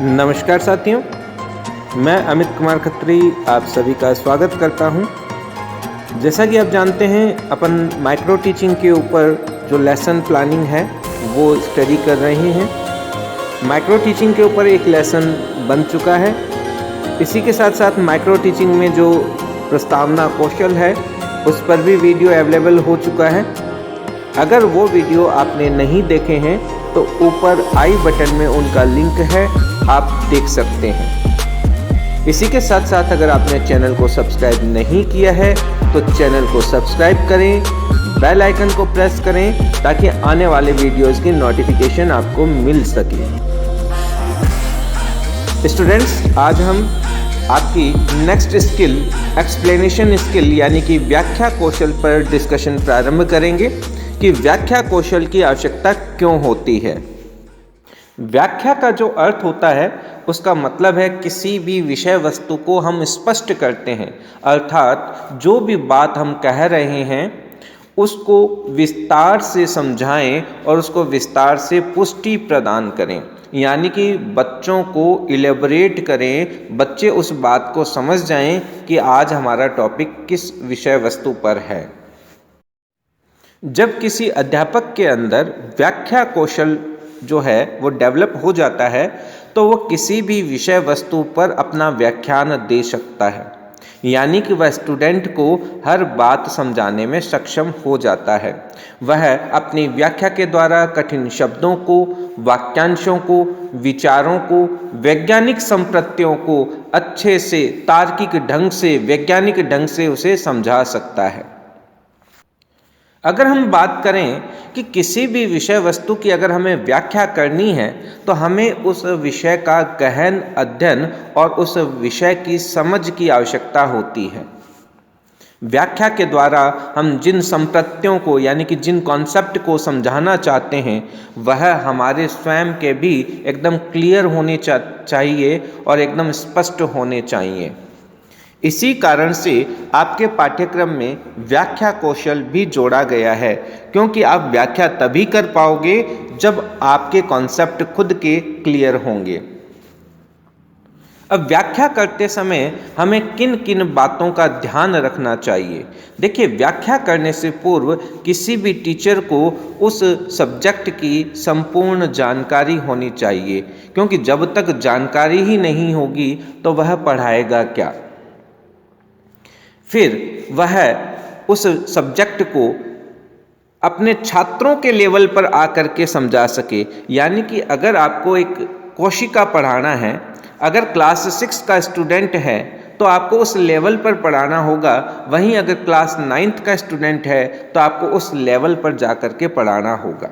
नमस्कार साथियों, मैं अमित कुमार खत्री आप सभी का स्वागत करता हूं। जैसा कि आप जानते हैं, अपन माइक्रो टीचिंग के ऊपर जो लेसन प्लानिंग है वो स्टडी कर रहे हैं। माइक्रो टीचिंग के ऊपर एक लेसन बन चुका है। इसी के साथ साथ माइक्रो टीचिंग में जो प्रस्तावना कौशल है उस पर भी वीडियो अवेलेबल हो चुका है। अगर वो वीडियो आपने नहीं देखे हैं तो ऊपर आई बटन में उनका लिंक है, आप देख सकते हैं। इसी के साथ साथ अगर आपने चैनल को सब्सक्राइब नहीं किया है तो चैनल को सब्सक्राइब करें, बेल आइकन को प्रेस करें ताकि आने वाले वीडियोस की नोटिफिकेशन आपको मिल सके। स्टूडेंट्स, आज हम आपकी नेक्स्ट स्किल एक्सप्लेनेशन स्किल यानी कि व्याख्या कौशल पर डिस्कशन प्रारंभ करेंगे कि व्याख्या कौशल की आवश्यकता क्यों होती है। व्याख्या का जो अर्थ होता है उसका मतलब है किसी भी विषय वस्तु को हम स्पष्ट करते हैं, अर्थात जो भी बात हम कह रहे हैं उसको विस्तार से समझाएं और उसको विस्तार से पुष्टि प्रदान करें, यानी कि बच्चों को इलेबोरेट करें, बच्चे उस बात को समझ जाएं कि आज हमारा टॉपिक किस विषय वस्तु पर है। जब किसी अध्यापक के अंदर व्याख्या कौशल जो है वो डेवलप हो जाता है तो वो किसी भी विषय वस्तु पर अपना व्याख्यान दे सकता है, यानी कि वह स्टूडेंट को हर बात समझाने में सक्षम हो जाता है। वह अपनी व्याख्या के द्वारा कठिन शब्दों को, वाक्यांशों को, विचारों को, वैज्ञानिक संप्रत्तियों को अच्छे से, तार्किक ढंग से, वैज्ञानिक ढंग से उसे समझा सकता है। अगर हम बात करें कि किसी भी विषय वस्तु की अगर हमें व्याख्या करनी है तो हमें उस विषय का गहन अध्ययन और उस विषय की समझ की आवश्यकता होती है। व्याख्या के द्वारा हम जिन संप्रत्तियों को यानी कि जिन कॉन्सेप्ट को समझाना चाहते हैं वह हमारे स्वयं के भी एकदम क्लियर होने चाहिए और एकदम स्पष्ट होने चाहिए। इसी कारण से आपके पाठ्यक्रम में व्याख्या कौशल भी जोड़ा गया है, क्योंकि आप व्याख्या तभी कर पाओगे जब आपके कॉन्सेप्ट खुद के क्लियर होंगे। अब व्याख्या करते समय हमें किन किन बातों का ध्यान रखना चाहिए। देखिए, व्याख्या करने से पूर्व किसी भी टीचर को उस सब्जेक्ट की संपूर्ण जानकारी होनी चाहिए, क्योंकि जब तक जानकारी ही नहीं होगी तो वह पढ़ाएगा क्या। फिर वह उस सब्जेक्ट को अपने छात्रों के लेवल पर आकर के समझा सके, यानी कि अगर आपको एक कोशिका पढ़ाना है, अगर क्लास 6 का स्टूडेंट है तो आपको उस लेवल पर पढ़ाना होगा, वहीं अगर क्लास 9th का स्टूडेंट है तो आपको उस लेवल पर जाकर के पढ़ाना होगा।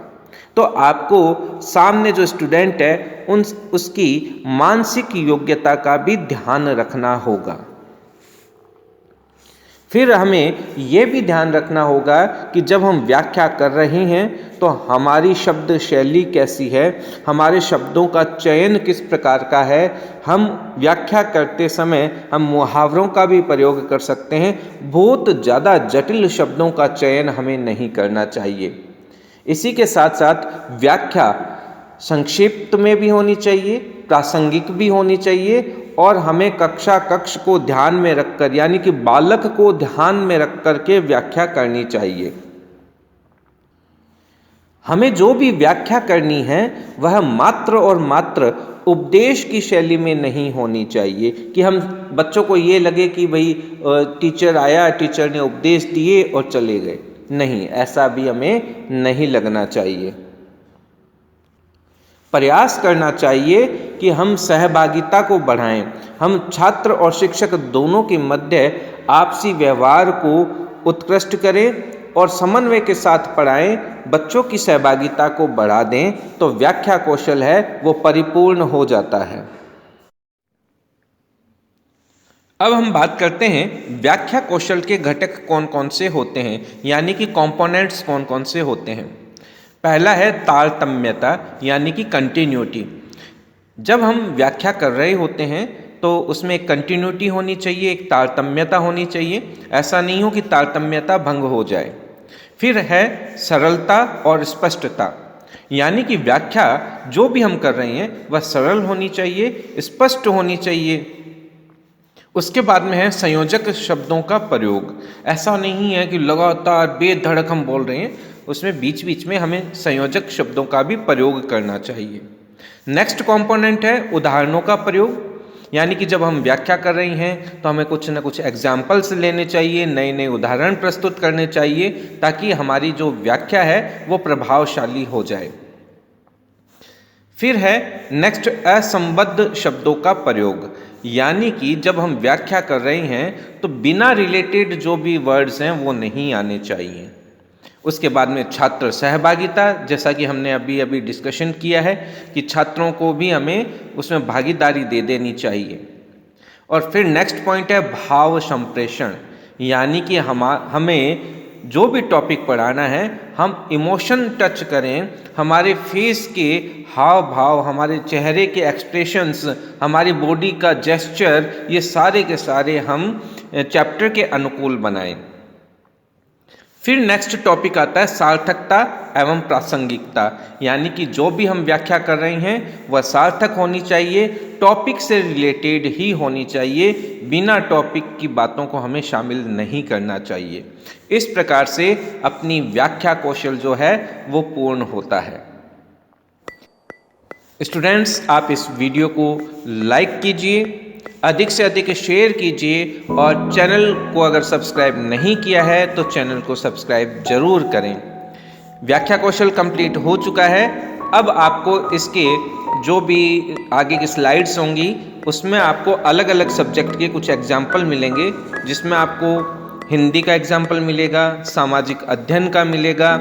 तो आपको सामने जो स्टूडेंट है उसकी मानसिक योग्यता का भी ध्यान रखना होगा। फिर हमें ये भी ध्यान रखना होगा कि जब हम व्याख्या कर रहे हैं तो हमारी शब्द शैली कैसी है, हमारे शब्दों का चयन किस प्रकार का है। हम व्याख्या करते समय हम मुहावरों का भी प्रयोग कर सकते हैं। बहुत ज़्यादा जटिल शब्दों का चयन हमें नहीं करना चाहिए। इसी के साथ साथ व्याख्या संक्षिप्त में भी होनी चाहिए, प्रासंगिक भी होनी चाहिए और हमें कक्ष को ध्यान में रखकर यानी कि बालक को ध्यान में रख कर के व्याख्या करनी चाहिए। हमें जो भी व्याख्या करनी है वह मात्र और मात्र उपदेश की शैली में नहीं होनी चाहिए कि हम बच्चों को ये लगे कि भाई टीचर आया, टीचर ने उपदेश दिए और चले गए। नहीं, ऐसा भी हमें नहीं लगना चाहिए। प्रयास करना चाहिए कि हम सहभागिता को बढ़ाएं, हम छात्र और शिक्षक दोनों के मध्य आपसी व्यवहार को उत्कृष्ट करें और समन्वय के साथ पढ़ाएं, बच्चों की सहभागिता को बढ़ा दें तो व्याख्या कौशल है वो परिपूर्ण हो जाता है। अब हम बात करते हैं व्याख्या कौशल के घटक कौन कौन से होते हैं, यानी कि कंपोनेंट्स कौन कौन से होते हैं। पहला है तारतम्यता यानी कि कंटिन्यूटी। जब हम व्याख्या कर रहे होते हैं तो उसमें एक कंटिन्यूटी होनी चाहिए, एक तारतम्यता होनी चाहिए। ऐसा नहीं हो कि तारतम्यता भंग हो जाए। फिर है सरलता और स्पष्टता। यानी कि व्याख्या जो भी हम कर रहे हैं वह सरल होनी चाहिए, स्पष्ट होनी चाहिए। उसके बाद में है संयोजक शब्दों का प्रयोग। ऐसा नहीं है कि लगातार बेधड़क हम बोल रहे हैं, उसमें बीच बीच में हमें संयोजक शब्दों का भी प्रयोग करना चाहिए। नेक्स्ट कंपोनेंट है उदाहरणों का प्रयोग। यानी कि जब हम व्याख्या कर रहे हैं तो हमें कुछ ना कुछ एग्जाम्पल्स लेने चाहिए, नए नए उदाहरण प्रस्तुत करने चाहिए, ताकि हमारी जो व्याख्या है वो प्रभावशाली हो जाए। फिर है नेक्स्ट असंबद्ध शब्दों का प्रयोग। यानी कि जब हम व्याख्या कर रहे हैं तो बिना रिलेटेड जो भी वर्ड्स हैं वो नहीं आने चाहिए। उसके बाद में छात्र सहभागिता, जैसा कि हमने अभी अभी डिस्कशन किया है कि छात्रों को भी हमें उसमें भागीदारी दे देनी चाहिए। और फिर नेक्स्ट पॉइंट है भाव संप्रेषण। यानी कि हमें जो भी टॉपिक पढ़ाना है हम इमोशन टच करें, हमारे फेस के हाव भाव, हमारे चेहरे के एक्सप्रेशंस, हमारी बॉडी का जेस्चर, ये सारे के सारे हम चैप्टर के अनुकूल बनाएं। फिर नेक्स्ट टॉपिक आता है सार्थकता एवं प्रासंगिकता। यानी कि जो भी हम व्याख्या कर रहे हैं वह सार्थक होनी चाहिए, टॉपिक से रिलेटेड ही होनी चाहिए, बिना टॉपिक की बातों को हमें शामिल नहीं करना चाहिए। इस प्रकार से अपनी व्याख्या कौशल जो है वो पूर्ण होता है। स्टूडेंट्स, आप इस वीडियो को लाइक कीजिए, अधिक से अधिक शेयर कीजिए और चैनल को अगर सब्सक्राइब नहीं किया है तो चैनल को सब्सक्राइब जरूर करें। व्याख्या कौशल कंप्लीट हो चुका है। अब आपको इसके जो भी आगे की स्लाइड्स होंगी उसमें आपको अलग अलग सब्जेक्ट के कुछ एग्जाम्पल मिलेंगे, जिसमें आपको हिंदी का एग्जाम्पल मिलेगा, सामाजिक अध्ययन का मिलेगा,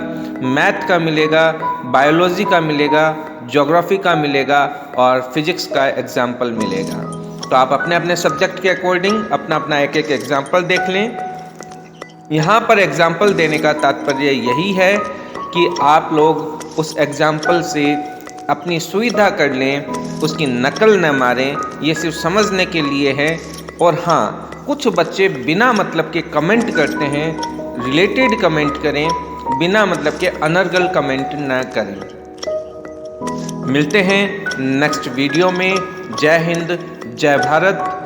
मैथ का मिलेगा, बायोलॉजी का मिलेगा, ज्योग्राफी का मिलेगा और फिजिक्स का एग्जाम्पल मिलेगा। तो आप अपने अपने सब्जेक्ट के अकॉर्डिंग अपना अपना एक एक एग्जाम्पल देख लें। यहाँ पर एग्जाम्पल देने का तात्पर्य यही है कि आप लोग उस एग्जाम्पल से अपनी सुविधा कर लें, उसकी नकल न मारें, ये सिर्फ समझने के लिए है। और हाँ, कुछ बच्चे बिना मतलब के कमेंट करते हैं, रिलेटेड कमेंट करें, बिना मतलब के अनर्गल कमेंट न करें। मिलते हैं नेक्स्ट वीडियो में। जय हिंद, जय भारत।